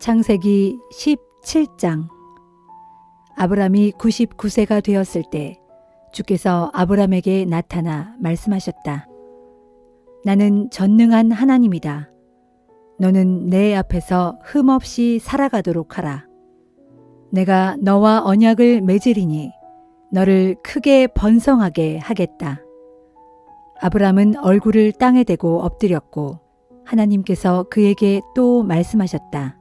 창세기 17장. 아브람이 99세가 되었을 때 주께서 아브람에게 나타나 말씀하셨다. 나는 전능한 하나님이다. 너는 내 앞에서 흠없이 살아가도록 하라. 내가 너와 언약을 맺으리니 너를 크게 번성하게 하겠다. 아브람은 얼굴을 땅에 대고 엎드렸고 하나님께서 그에게 또 말씀하셨다.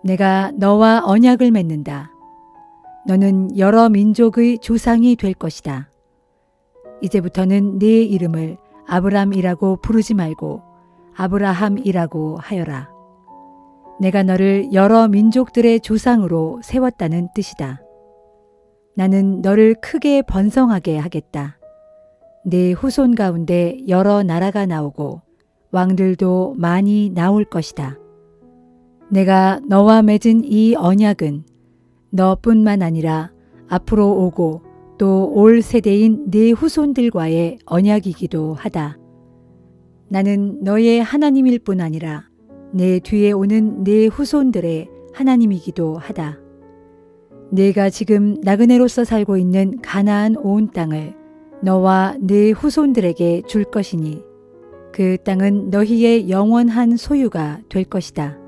내가 너와 언약을 맺는다. 너는 여러 민족의 조상이 될 것이다. 이제부터는 네 이름을 아브람이라고 부르지 말고 아브라함이라고 하여라. 내가 너를 여러 민족들의 조상으로 세웠다는 뜻이다. 나는 너를 크게 번성하게 하겠다. 네 후손 가운데 여러 나라가 나오고 왕들도 많이 나올 것이다. 내가 너와 맺은 이 언약은 너뿐만 아니라 앞으로 오고 또 올 세대인 네 후손들과의 언약이기도 하다. 나는 너의 하나님일 뿐 아니라 내 뒤에 오는 네 후손들의 하나님이기도 하다. 내가 지금 나그네로서 살고 있는 가나안 온 땅을 너와 네 후손들에게 줄 것이니 그 땅은 너희의 영원한 소유가 될 것이다.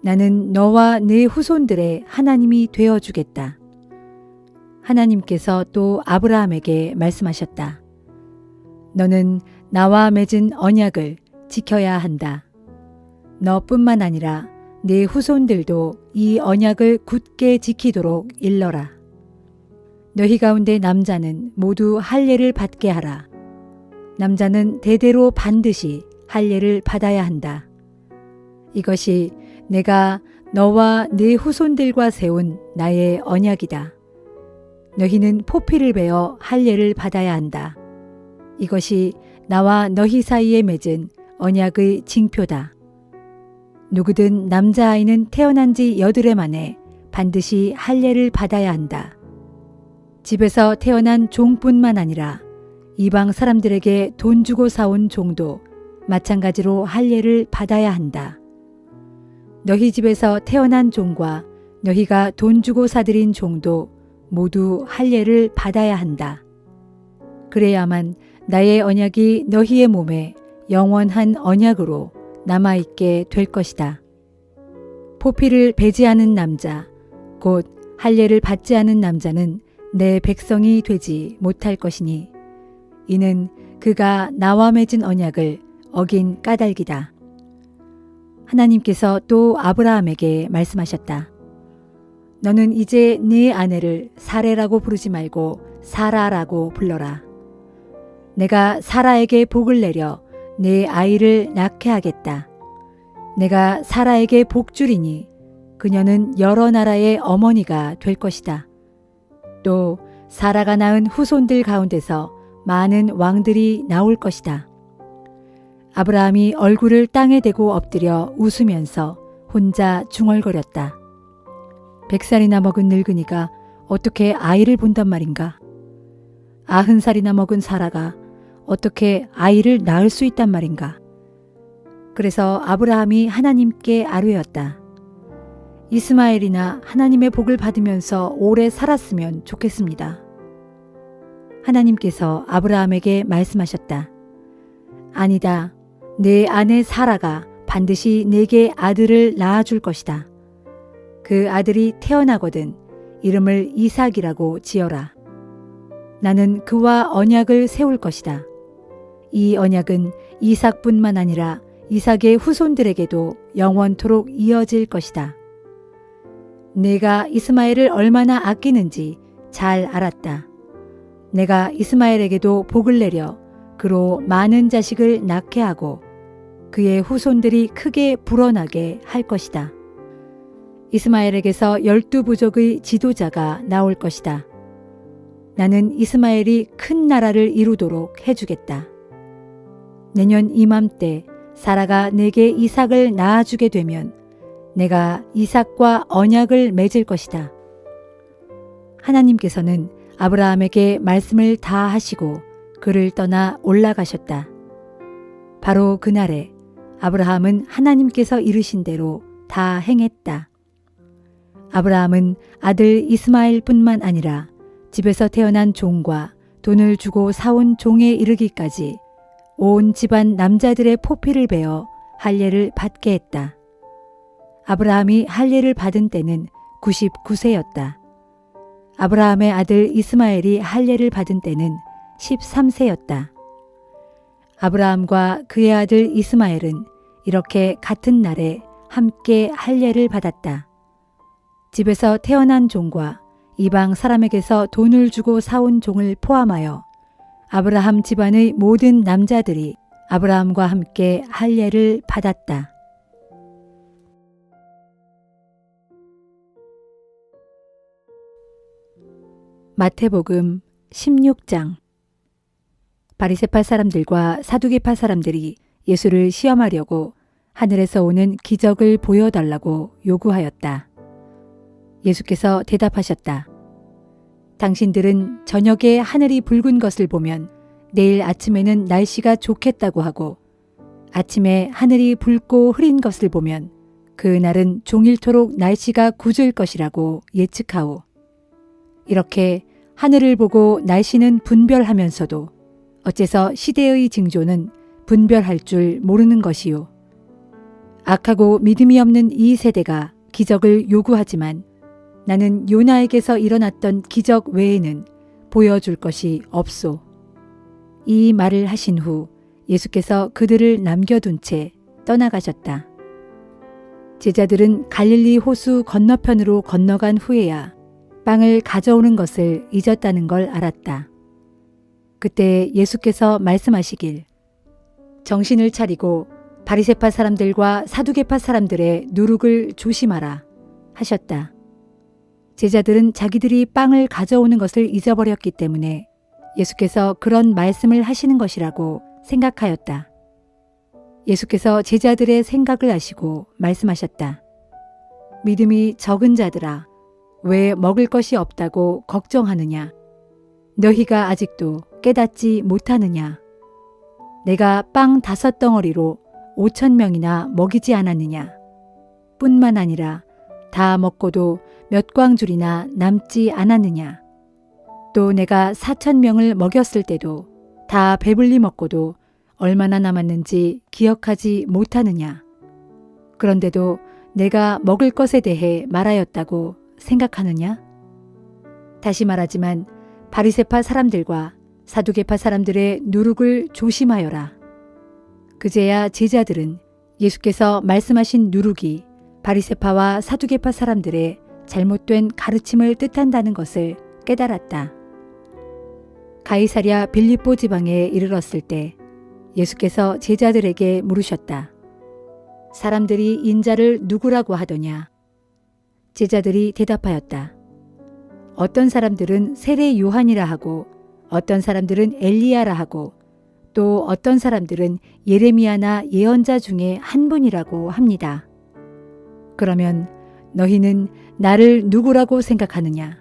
나는 너와 네 후손들의 하나님이 되어주겠다. 하나님께서 또 아브라함에게 말씀하셨다. 너는 나와 맺은 언약을 지켜야 한다. 너뿐만 아니라 네 후손들도 이 언약을 굳게 지키도록 일러라. 너희 가운데 남자는 모두 할례를 받게 하라. 남자는 대대로 반드시 할례를 받아야 한다. 이것이 내가 너와 네 후손들과 세운 나의 언약이다. 너희는 포피를 베어 할례를 받아야 한다. 이것이 나와 너희 사이에 맺은 언약의 징표다. 누구든 남자아이는 태어난 지 8해 만에 반드시 할례를 받아야 한다. 집에서 태어난 종뿐만 아니라 이방 사람들에게 돈 주고 사온 종도 마찬가지로 할례를 받아야 한다. 너희 집에서 태어난 종과 너희가 돈 주고 사들인 종도 모두 할례를 받아야 한다. 그래야만 나의 언약이 너희의 몸에 영원한 언약으로 남아있게 될 것이다. 포피를 베지 않은 남자, 곧 할례를 받지 않은 남자는 내 백성이 되지 못할 것이니 이는 그가 나와 맺은 언약을 어긴 까닭이다. 하나님께서 또 아브라함에게 말씀하셨다. 너는 이제 네 아내를 사레라고 부르지 말고 사라라고 불러라. 내가 사라에게 복을 내려 내 아이를 낳게 하겠다. 내가 사라에게 복 주리니 그녀는 여러 나라의 어머니가 될 것이다. 또 사라가 낳은 후손들 가운데서 많은 왕들이 나올 것이다. 아브라함이 얼굴을 땅에 대고 엎드려 웃으면서 혼자 중얼거렸다. 100살이나 먹은 늙은이가 어떻게 아이를 본단 말인가? 90살이나 먹은 사라가 어떻게 아이를 낳을 수 있단 말인가? 그래서 아브라함이 하나님께 아뢰었다. 이스마엘이나 하나님의 복을 받으면서 오래 살았으면 좋겠습니다. 하나님께서 아브라함에게 말씀하셨다. 아니다. 내 아내 사라가 반드시 내게 아들을 낳아줄 것이다. 그 아들이 태어나거든 이름을 이삭이라고 지어라. 나는 그와 언약을 세울 것이다. 이 언약은 이삭뿐만 아니라 이삭의 후손들에게도 영원토록 이어질 것이다. 내가 이스마엘을 얼마나 아끼는지 잘 알았다. 내가 이스마엘에게도 복을 내려 그로 많은 자식을 낳게 하고 그의 후손들이 크게 불어나게 할 것이다. 이스마엘에게서 12부족의 지도자가 나올 것이다. 나는 이스마엘이 큰 나라를 이루도록 해주겠다. 내년 이맘때 사라가 내게 이삭을 낳아주게 되면 내가 이삭과 언약을 맺을 것이다. 하나님께서는 아브라함에게 말씀을 다 하시고 그를 떠나 올라가셨다. 바로 그날에 아브라함은 하나님께서 이르신 대로 다 행했다. 아브라함은 아들 이스마엘뿐만 아니라 집에서 태어난 종과 돈을 주고 사온 종에 이르기까지 온 집안 남자들의 포피를 베어 할례를 받게 했다. 아브라함이 할례를 받은 때는 99세였다. 아브라함의 아들 이스마엘이 할례를 받은 때는 13세였다. 아브라함과 그의 아들 이스마엘은 이렇게 같은 날에 함께 할례를 받았다. 집에서 태어난 종과 이방 사람에게서 돈을 주고 사온 종을 포함하여 아브라함 집안의 모든 남자들이 아브라함과 함께 할례를 받았다. 마태복음 16장. 바리새파 사람들과 사두개파 사람들이 예수를 시험하려고 하늘에서 오는 기적을 보여달라고 요구하였다. 예수께서 대답하셨다. 당신들은 저녁에 하늘이 붉은 것을 보면 내일 아침에는 날씨가 좋겠다고 하고 아침에 하늘이 붉고 흐린 것을 보면 그날은 종일토록 날씨가 굳을 것이라고 예측하오. 이렇게 하늘을 보고 날씨는 분별하면서도 어째서 시대의 징조는 분별할 줄 모르는 것이요. 악하고 믿음이 없는 이 세대가 기적을 요구하지만 나는 요나에게서 일어났던 기적 외에는 보여줄 것이 없소. 이 말을 하신 후 예수께서 그들을 남겨둔 채 떠나가셨다. 제자들은 갈릴리 호수 건너편으로 건너간 후에야 빵을 가져오는 것을 잊었다는 걸 알았다. 그때 예수께서 말씀하시길 정신을 차리고 바리새파 사람들과 사두개파 사람들의 누룩을 조심하라 하셨다. 제자들은 자기들이 빵을 가져오는 것을 잊어버렸기 때문에 예수께서 그런 말씀을 하시는 것이라고 생각하였다. 예수께서 제자들의 생각을 아시고 말씀하셨다. 믿음이 적은 자들아, 왜 먹을 것이 없다고 걱정하느냐? 너희가 아직도 깨닫지 못하느냐? 내가 빵 5덩어리로 5,000명이나 먹이지 않았느냐? 뿐만 아니라 다 먹고도 몇 광줄이나 남지 않았느냐? 또 내가 4,000명을 먹였을 때도 다 배불리 먹고도 얼마나 남았는지 기억하지 못하느냐? 그런데도 내가 먹을 것에 대해 말하였다고 생각하느냐? 다시 말하지만 바리새파 사람들과 사두개파 사람들의 누룩을 조심하여라. 그제야 제자들은 예수께서 말씀하신 누룩이 바리새파와 사두개파 사람들의 잘못된 가르침을 뜻한다는 것을 깨달았다. 가이사랴 빌립보 지방에 이르렀을 때 예수께서 제자들에게 물으셨다. 사람들이 인자를 누구라고 하더냐? 제자들이 대답하였다. 어떤 사람들은 세례 요한이라 하고 어떤 사람들은 엘리야라 하고 또 어떤 사람들은 예레미야나 예언자 중에 한 분이라고 합니다. 그러면 너희는 나를 누구라고 생각하느냐?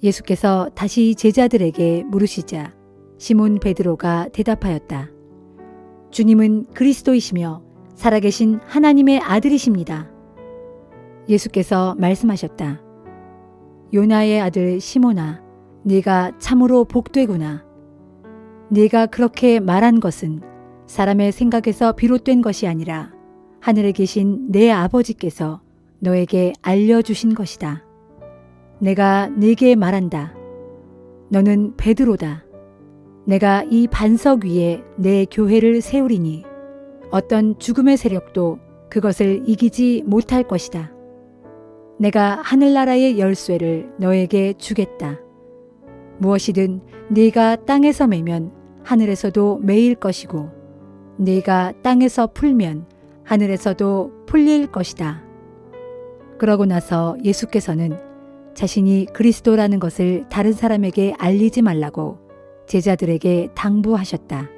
예수께서 다시 제자들에게 물으시자 시몬 베드로가 대답하였다. 주님은 그리스도이시며 살아계신 하나님의 아들이십니다. 예수께서 말씀하셨다. 요나의 아들 시몬아, 네가 참으로 복되구나. 네가 그렇게 말한 것은 사람의 생각에서 비롯된 것이 아니라 하늘에 계신 내 아버지께서 너에게 알려주신 것이다. 내가 네게 말한다. 너는 베드로다. 내가 이 반석 위에 내 교회를 세우리니 어떤 죽음의 세력도 그것을 이기지 못할 것이다. 내가 하늘나라의 열쇠를 너에게 주겠다. 무엇이든 네가 땅에서 매면 하늘에서도 매일 것이고 네가 땅에서 풀면 하늘에서도 풀릴 것이다. 그러고 나서 예수께서는 자신이 그리스도라는 것을 다른 사람에게 알리지 말라고 제자들에게 당부하셨다.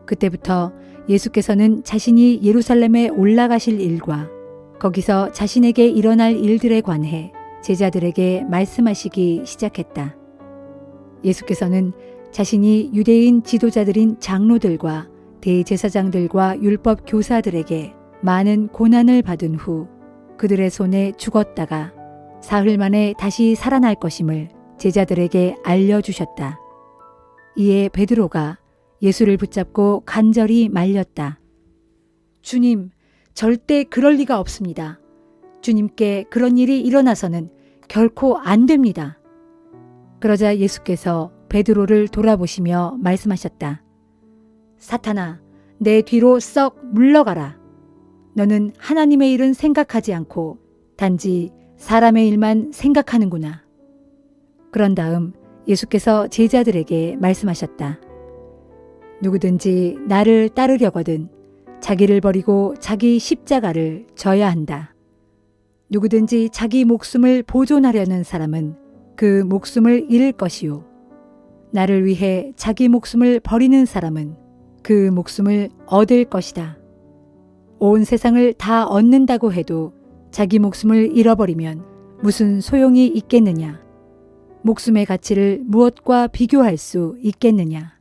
그때부터 예수께서는 자신이 예루살렘에 올라가실 일과 거기서 자신에게 일어날 일들에 관해 제자들에게 말씀하시기 시작했다. 예수께서는 자신이 유대인 지도자들인 장로들과 대제사장들과 율법 교사들에게 많은 고난을 받은 후 그들의 손에 죽었다가 사흘 만에 다시 살아날 것임을 제자들에게 알려주셨다. 이에 베드로가 예수를 붙잡고 간절히 말렸다. 주님, 절대 그럴 리가 없습니다. 주님께 그런 일이 일어나서는 결코 안 됩니다. 그러자 예수께서 베드로를 돌아보시며 말씀하셨다. 사탄아, 내 뒤로 썩 물러가라. 너는 하나님의 일은 생각하지 않고 단지 사람의 일만 생각하는구나. 그런 다음 예수께서 제자들에게 말씀하셨다. 누구든지 나를 따르려거든 자기를 버리고 자기 십자가를 져야 한다. 누구든지 자기 목숨을 보존하려는 사람은 그 목숨을 잃을 것이요. 나를 위해 자기 목숨을 버리는 사람은 그 목숨을 얻을 것이다. 온 세상을 다 얻는다고 해도 자기 목숨을 잃어버리면 무슨 소용이 있겠느냐? 목숨의 가치를 무엇과 비교할 수 있겠느냐?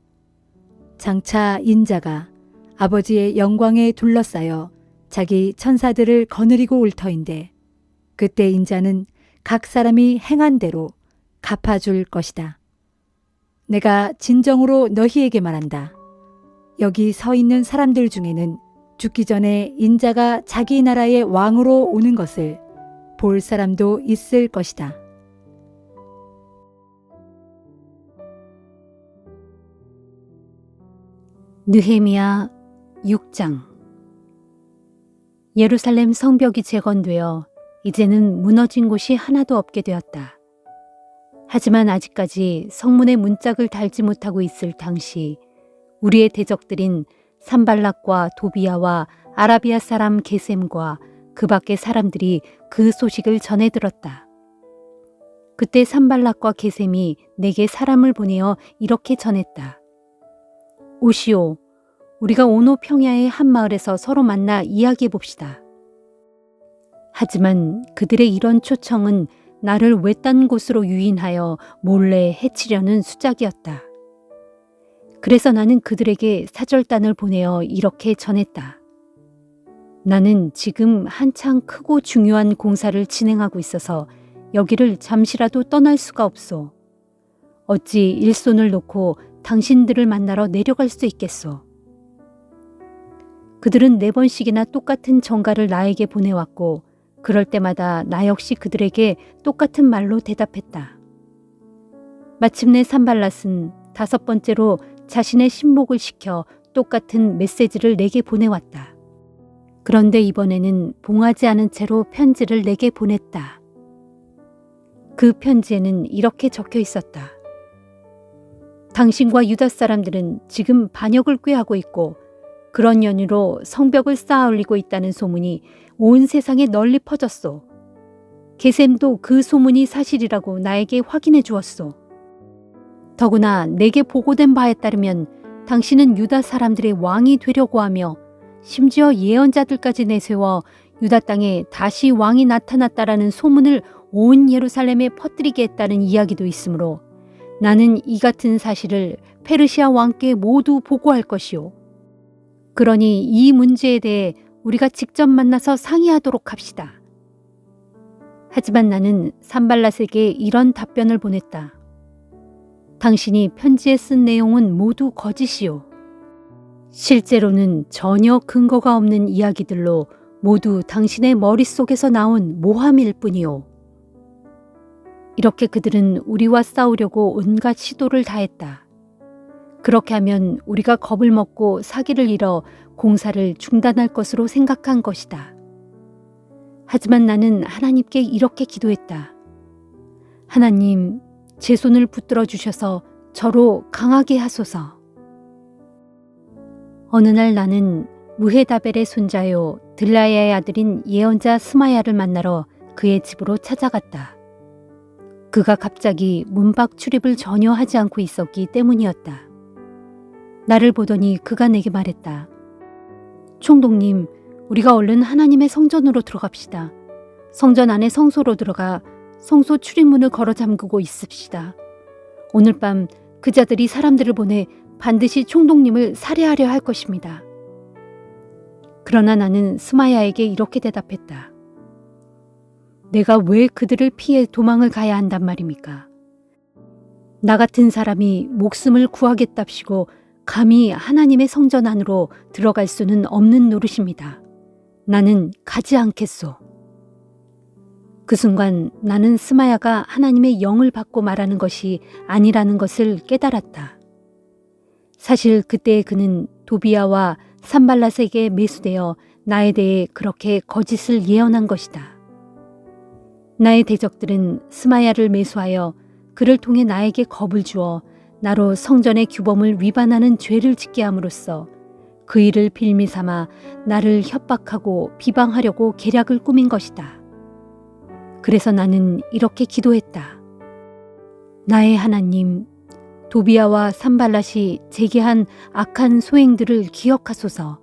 장차 인자가 아버지의 영광에 둘러싸여 자기 천사들을 거느리고 올 터인데 그때 인자는 각 사람이 행한 대로 갚아줄 것이다. 내가 진정으로 너희에게 말한다. 여기 서 있는 사람들 중에는 죽기 전에 인자가 자기 나라의 왕으로 오는 것을 볼 사람도 있을 것이다. 느헤미야 6장. 예루살렘 성벽이 재건되어 이제는 무너진 곳이 하나도 없게 되었다. 하지만 아직까지 성문에 문짝을 달지 못하고 있을 당시 우리의 대적들인 산발락과 도비야와 아라비아 사람 게셈과 그 밖의 사람들이 그 소식을 전해 들었다. 그때 산발락과 게셈이 내게 사람을 보내어 이렇게 전했다. 오시오, 우리가 오노 평야의 한 마을에서 서로 만나 이야기해 봅시다. 하지만 그들의 이런 초청은 나를 외딴 곳으로 유인하여 몰래 해치려는 수작이었다. 그래서 나는 그들에게 사절단을 보내어 이렇게 전했다. 나는 지금 한창 크고 중요한 공사를 진행하고 있어서 여기를 잠시라도 떠날 수가 없소. 어찌 일손을 놓고 당신들을 만나러 내려갈 수 있겠소. 그들은 4번씩이나 똑같은 전가를 나에게 보내왔고 그럴 때마다 나 역시 그들에게 똑같은 말로 대답했다. 마침내 산발랏은 5번째로 자신의 신복을 시켜 똑같은 메시지를 내게 보내왔다. 그런데 이번에는 봉하지 않은 채로 편지를 내게 보냈다. 그 편지에는 이렇게 적혀 있었다. 당신과 유다 사람들은 지금 반역을 꾀하고 있고 그런 연유로 성벽을 쌓아 올리고 있다는 소문이 온 세상에 널리 퍼졌소. 게셈도 그 소문이 사실이라고 나에게 확인해 주었소. 더구나 내게 보고된 바에 따르면 당신은 유다 사람들의 왕이 되려고 하며 심지어 예언자들까지 내세워 유다 땅에 다시 왕이 나타났다라는 소문을 온 예루살렘에 퍼뜨리게 했다는 이야기도 있으므로 나는 이 같은 사실을 페르시아 왕께 모두 보고할 것이오. 그러니 이 문제에 대해 우리가 직접 만나서 상의하도록 합시다. 하지만 나는 산발랏에게 이런 답변을 보냈다. 당신이 편지에 쓴 내용은 모두 거짓이오. 실제로는 전혀 근거가 없는 이야기들로 모두 당신의 머릿속에서 나온 모함일 뿐이오. 이렇게 그들은 우리와 싸우려고 온갖 시도를 다했다. 그렇게 하면 우리가 겁을 먹고 사기를 잃어 공사를 중단할 것으로 생각한 것이다. 하지만 나는 하나님께 이렇게 기도했다. 하나님, 제 손을 붙들어 주셔서 저로 강하게 하소서. 어느 날 나는 무헤다벨의 손자요 들라야의 아들인 예언자 스마야를 만나러 그의 집으로 찾아갔다. 그가 갑자기 문밖 출입을 전혀 하지 않고 있었기 때문이었다. 나를 보더니 그가 내게 말했다. 총독님, 우리가 얼른 하나님의 성전으로 들어갑시다. 성전 안에 성소로 들어가 성소 출입문을 걸어 잠그고 있읍시다. 오늘 밤 그자들이 사람들을 보내 반드시 총독님을 살해하려 할 것입니다. 그러나 나는 스마야에게 이렇게 대답했다. 내가 왜 그들을 피해 도망을 가야 한단 말입니까? 나 같은 사람이 목숨을 구하겠답시고 감히 하나님의 성전 안으로 들어갈 수는 없는 노릇입니다. 나는 가지 않겠소. 그 순간 나는 스마야가 하나님의 영을 받고 말하는 것이 아니라는 것을 깨달았다. 사실 그때 그는 도비야와 산발랏에게 매수되어 나에 대해 그렇게 거짓을 예언한 것이다. 나의 대적들은 스마야를 매수하여 그를 통해 나에게 겁을 주어 나로 성전의 규범을 위반하는 죄를 짓게 함으로써 그 일을 빌미 삼아 나를 협박하고 비방하려고 계략을 꾸민 것이다. 그래서 나는 이렇게 기도했다. 나의 하나님, 도비야와 산발랏이 제게 한 악한 소행들을 기억하소서.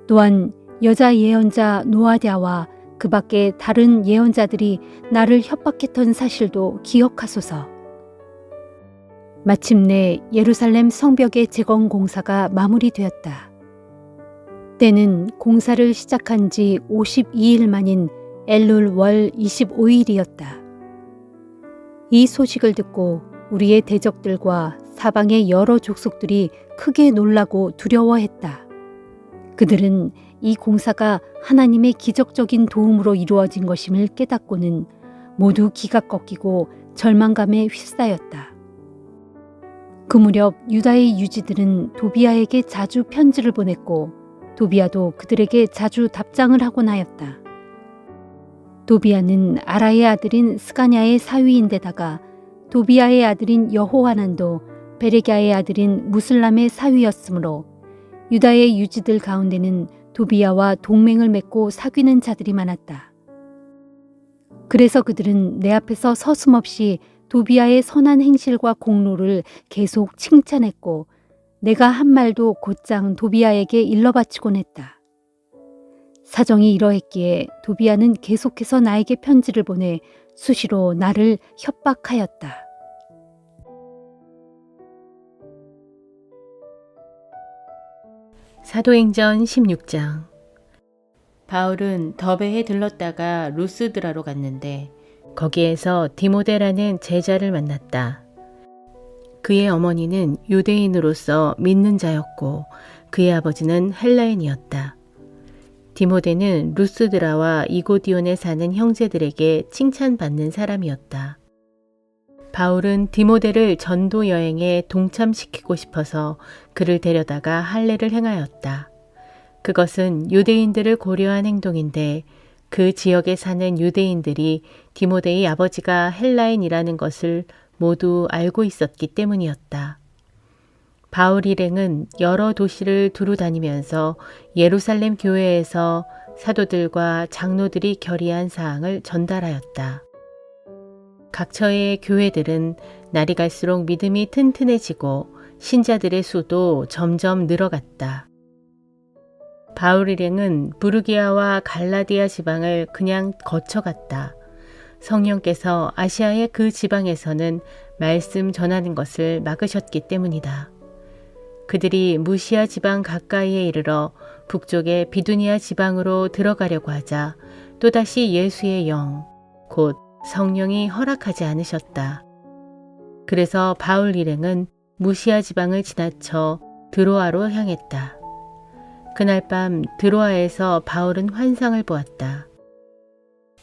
또한 여자 예언자 노아랴와 그 밖에 다른 예언자들이 나를 협박했던 사실도 기억하소서. 마침내 예루살렘 성벽의 재건 공사가 마무리되었다. 때는 공사를 시작한 지 52일 만인 엘룰 월 25일이었다. 이 소식을 듣고 우리의 대적들과 사방의 여러 족속들이 크게 놀라고 두려워했다. 그들은 이 공사가 하나님의 기적적인 도움으로 이루어진 것임을 깨닫고는 모두 기가 꺾이고 절망감에 휩싸였다. 그 무렵 유다의 유지들은 도비야에게 자주 편지를 보냈고 도비야도 그들에게 자주 답장을 하곤 하였다. 도비야는 아라의 아들인 스가냐의 사위인데다가 도비야의 아들인 여호하난도 베레갸의 아들인 무슬람의 사위였으므로 유다의 유지들 가운데는 도비야와 동맹을 맺고 사귀는 자들이 많았다. 그래서 그들은 내 앞에서 서슴없이 도비야의 선한 행실과 공로를 계속 칭찬했고 내가 한 말도 곧장 도비야에게 일러바치곤 했다. 사정이 이러했기에 도비야는 계속해서 나에게 편지를 보내 수시로 나를 협박하였다. 사도행전 16장. 바울은 더베에 들렀다가 루스드라로 갔는데 거기에서 디모데라는 제자를 만났다. 그의 어머니는 유대인으로서 믿는 자였고 그의 아버지는 헬라인이었다. 디모데는 루스드라와 이고디온에 사는 형제들에게 칭찬받는 사람이었다. 바울은 디모데를 전도 여행에 동참시키고 싶어서 그를 데려다가 할례를 행하였다. 그것은 유대인들을 고려한 행동인데 그 지역에 사는 유대인들이 디모데의 아버지가 헬라인이라는 것을 모두 알고 있었기 때문이었다. 바울 일행은 여러 도시를 두루 다니면서 예루살렘 교회에서 사도들과 장로들이 결의한 사항을 전달하였다. 각처의 교회들은 날이 갈수록 믿음이 튼튼해지고 신자들의 수도 점점 늘어갔다. 바울 일행은 부르기아와 갈라디아 지방을 그냥 거쳐갔다. 성령께서 아시아의 그 지방에서는 말씀 전하는 것을 막으셨기 때문이다. 그들이 무시아 지방 가까이에 이르러 북쪽의 비두니아 지방으로 들어가려고 하자 또다시 예수의 영, 곧 성령이 허락하지 않으셨다. 그래서 바울 일행은 무시아 지방을 지나쳐 드로아로 향했다. 그날 밤 드로아에서 바울은 환상을 보았다.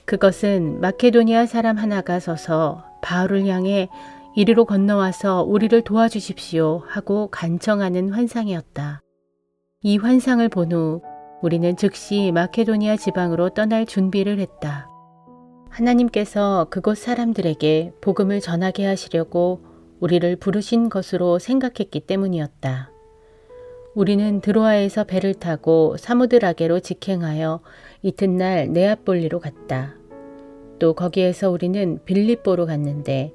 그것은 마케도니아 사람 하나가 서서 바울을 향해 이리로 건너와서 우리를 도와주십시오 하고 간청하는 환상이었다. 이 환상을 본 후 우리는 즉시 마케도니아 지방으로 떠날 준비를 했다. 하나님께서 그곳 사람들에게 복음을 전하게 하시려고 우리를 부르신 것으로 생각했기 때문이었다. 우리는 드로아에서 배를 타고 사무드라게로 직행하여 이튿날 네아폴리로 갔다. 또 거기에서 우리는 빌립보로 갔는데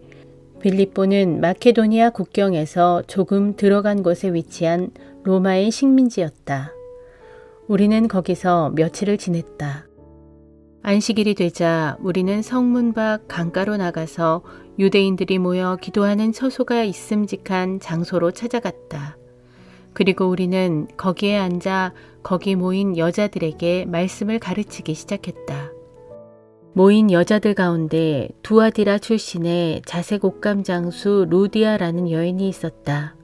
빌립보는 마케도니아 국경에서 조금 들어간 곳에 위치한 로마의 식민지였다. 우리는 거기서 며칠을 지냈다. 안식일이 되자 우리는 성문 밖 강가로 나가서 유대인들이 모여 기도하는 처소가 있음직한 장소로 찾아갔다. 그리고 우리는 거기에 앉아 거기 모인 여자들에게 말씀을 가르치기 시작했다. 모인 여자들 가운데 두아디라 출신의 자색 옷감 장수 루디아라는 여인이 있었다.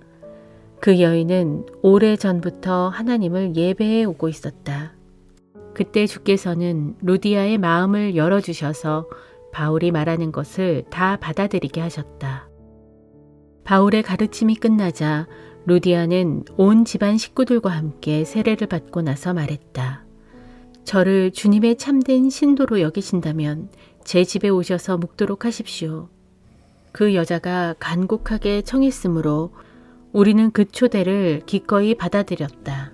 그 여인은 오래전부터 하나님을 예배해 오고 있었다. 그때 주께서는 루디아의 마음을 열어주셔서 바울이 말하는 것을 다 받아들이게 하셨다. 바울의 가르침이 끝나자 루디아는 온 집안 식구들과 함께 세례를 받고 나서 말했다. 저를 주님의 참된 신도로 여기신다면 제 집에 오셔서 묵도록 하십시오. 그 여자가 간곡하게 청했으므로 우리는 그 초대를 기꺼이 받아들였다.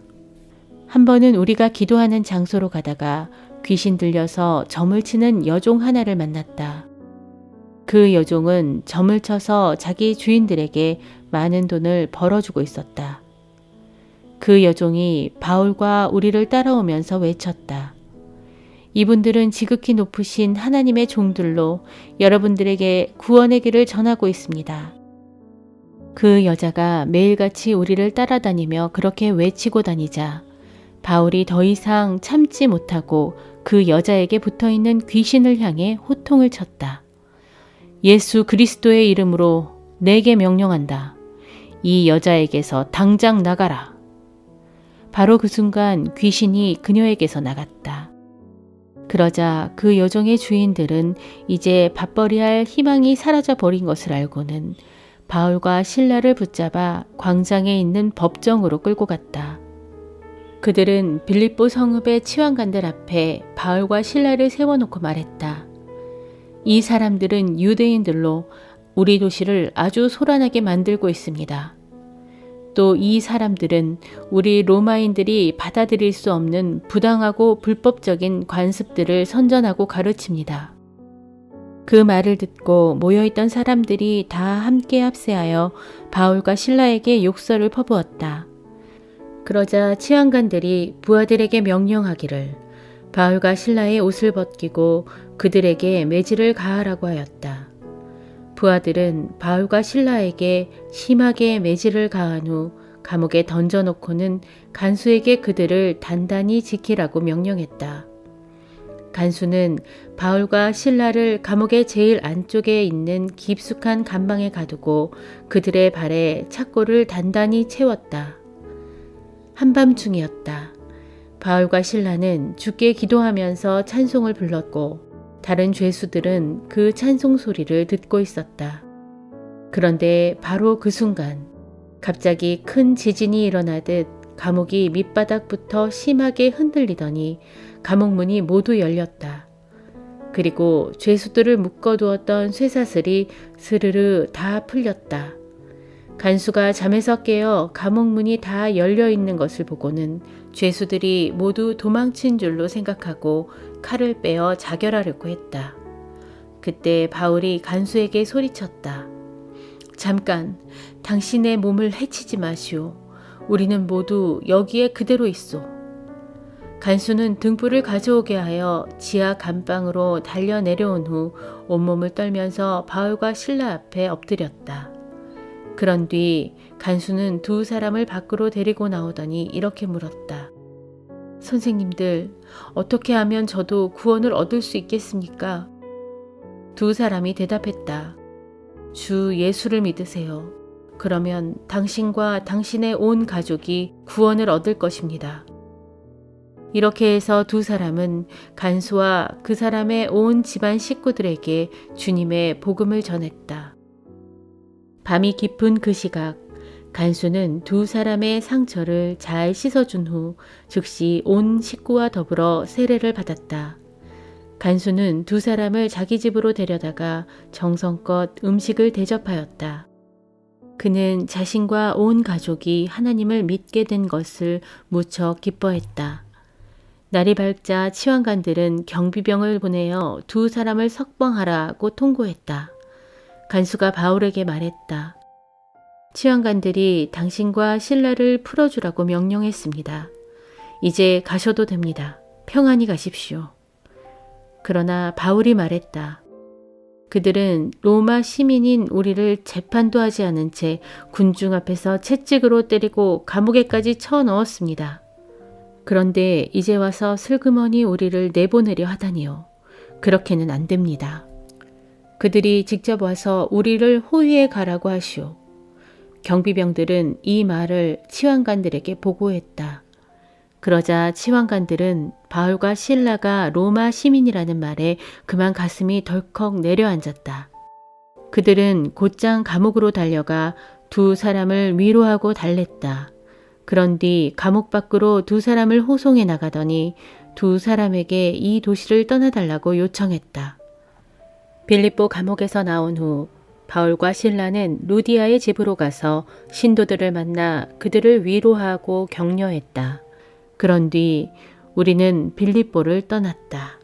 한 번은 우리가 기도하는 장소로 가다가 귀신 들려서 점을 치는 여종 하나를 만났다. 그 여종은 점을 쳐서 자기 주인들에게 많은 돈을 벌어주고 있었다. 그 여종이 바울과 우리를 따라오면서 외쳤다. 이분들은 지극히 높으신 하나님의 종들로 여러분들에게 구원의 길을 전하고 있습니다. 그 여자가 매일같이 우리를 따라다니며 그렇게 외치고 다니자 바울이 더 이상 참지 못하고 그 여자에게 붙어있는 귀신을 향해 호통을 쳤다. 예수 그리스도의 이름으로 내게 명령한다. 이 여자에게서 당장 나가라. 바로 그 순간 귀신이 그녀에게서 나갔다. 그러자 그 여종의 주인들은 이제 밥벌이할 희망이 사라져 버린 것을 알고는 바울과 실라를 붙잡아 광장에 있는 법정으로 끌고 갔다. 그들은 빌립보 성읍의 치환관들 앞에 바울과 실라를 세워놓고 말했다. 이 사람들은 유대인들로 우리 도시를 아주 소란하게 만들고 있습니다. 또 이 사람들은 우리 로마인들이 받아들일 수 없는 부당하고 불법적인 관습들을 선전하고 가르칩니다. 그 말을 듣고 모여있던 사람들이 다 함께 합세하여 바울과 실라에게 욕설을 퍼부었다. 그러자 치안관들이 부하들에게 명령하기를 바울과 신라의 옷을 벗기고 그들에게 매질을 가하라고 하였다. 부하들은 바울과 신라에게 심하게 매질을 가한 후 감옥에 던져놓고는 간수에게 그들을 단단히 지키라고 명령했다. 간수는 바울과 신라를 감옥의 제일 안쪽에 있는 깊숙한 감방에 가두고 그들의 발에 착고를 단단히 채웠다. 한밤중이었다. 바울과 신라는 주께 기도하면서 찬송을 불렀고 다른 죄수들은 그 찬송 소리를 듣고 있었다. 그런데 바로 그 순간 갑자기 큰 지진이 일어나듯 감옥이 밑바닥부터 심하게 흔들리더니 감옥 문이 모두 열렸다. 그리고 죄수들을 묶어두었던 쇠사슬이 스르르 다 풀렸다. 간수가 잠에서 깨어 감옥 문이 다 열려 있는 것을 보고는 죄수들이 모두 도망친 줄로 생각하고 칼을 빼어 자결하려고 했다. 그때 바울이 간수에게 소리쳤다. 잠깐, 당신의 몸을 해치지 마시오. 우리는 모두 여기에 그대로 있소. 간수는 등불을 가져오게 하여 지하 감방으로 달려 내려온 후 온몸을 떨면서 바울과 신라 앞에 엎드렸다. 그런 뒤 간수는 두 사람을 밖으로 데리고 나오더니 이렇게 물었다. 선생님들, 어떻게 하면 저도 구원을 얻을 수 있겠습니까? 두 사람이 대답했다. 주 예수를 믿으세요. 그러면 당신과 당신의 온 가족이 구원을 얻을 것입니다. 이렇게 해서 두 사람은 간수와 그 사람의 온 집안 식구들에게 주님의 복음을 전했다. 밤이 깊은 그 시각, 간수는 두 사람의 상처를 잘 씻어준 후 즉시 온 식구와 더불어 세례를 받았다. 간수는 두 사람을 자기 집으로 데려다가 정성껏 음식을 대접하였다. 그는 자신과 온 가족이 하나님을 믿게 된 것을 무척 기뻐했다. 날이 밝자 치환관들은 경비병을 보내어 두 사람을 석방하라고 통고했다. 간수가 바울에게 말했다. 치환관들이 당신과 신라를 풀어주라고 명령했습니다. 이제 가셔도 됩니다. 평안히 가십시오. 그러나 바울이 말했다. 그들은 로마 시민인 우리를 재판도 하지 않은 채 군중 앞에서 채찍으로 때리고 감옥에까지 쳐넣었습니다. 그런데 이제 와서 슬그머니 우리를 내보내려 하다니요. 그렇게는 안 됩니다. 그들이 직접 와서 우리를 호위에 가라고 하시오. 경비병들은 이 말을 치환관들에게 보고했다. 그러자 치환관들은 바울과 실라가 로마 시민이라는 말에 그만 가슴이 덜컥 내려앉았다. 그들은 곧장 감옥으로 달려가 두 사람을 위로하고 달랬다. 그런 뒤 감옥 밖으로 두 사람을 호송해 나가더니 두 사람에게 이 도시를 떠나달라고 요청했다. 빌립보 감옥에서 나온 후 바울과 실라는 루디아의 집으로 가서 신도들을 만나 그들을 위로하고 격려했다. 그런 뒤 우리는 빌립보를 떠났다.